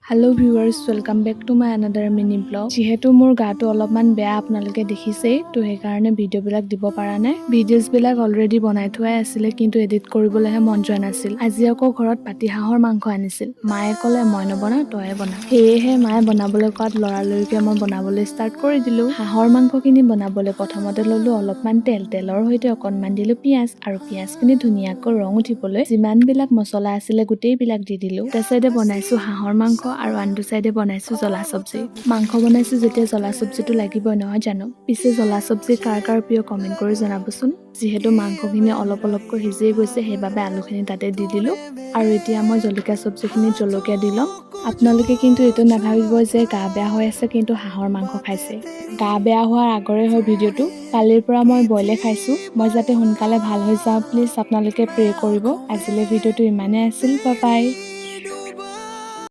Hello' viewers welcome back to my another mini blog. যিহেতু মোৰ গাটো অলপমান বেয়া আপোনালোকে দেখিছেই, তো সেইকাৰণে ভিডিঅ'বিলাক দিব পৰা নাই। ভিডিঅ'ছবিলাক অলৰেডি বনাই থোৱাই আছিলে, কিন্তু এডিট কৰিবলৈহে মন যোৱা নাছিল। আজি আকৌ ঘৰত পাতিহাঁহৰ মাংস আনিছিল। মায়ে ক'লে মই নবনাওঁ তয়ে বনা। সেয়েহে মায়ে বনাবলৈ কোৱাত লৰালৰিকে মই বনাবলৈ ষ্টাৰ্ট কৰি দিলোঁ। হাঁহৰ মাংসখিনি বনাবলৈ প্ৰথমতে ল'লো অলপমান তেলৰ সৈতে অকণমান দিলোঁ পিঁয়াজ, আৰু পিঁয়াজখিনি ধুনীয়াকৈ ৰং উঠিবলৈ যিমানবিলাক মছলা আছিলে গোটেইবিলাক দি দিলোঁ। এটা চাইডে বনাইছোঁ হাঁহৰ মাংস আৰু আনটো চাইডে বনাইছোঁ জ্বলা চব্জি। মাংস বনাইছোঁ যেতিয়া জ্বলা চব্জিটো লাগিবই নহয় জানো। পিছে জ্বলা চব্জি কাৰ কাৰ প্ৰিয় কমেণ্ট কৰি জনাবচোন। যিহেতু মাংসখিনি অলপকৈ সিজিয়ে গৈছে, সেইবাবে আলুখিনি তাতে দি দিলোঁ। আৰু এতিয়া মই জলকীয়া চব্জিখিনিত জলকীয়া দি ল'ম। আপোনালোকে কিন্তু এইটো নাভাবিব যে গা বেয়া হৈ আছে কিন্তু হাঁহৰ মাংস খাইছে। গা বেয়া হোৱাৰ আগৰে হয় ভিডিঅ'টো। কালিৰ পৰা মই বইলে খাইছোঁ। মই যাতে সোনকালে ভাল হৈ যাওঁ, প্লিজ আপোনালোকে প্ৰে কৰিব। আজিলৈ ভিডিঅ'টো ইমানেই আছিল, বাই বাই।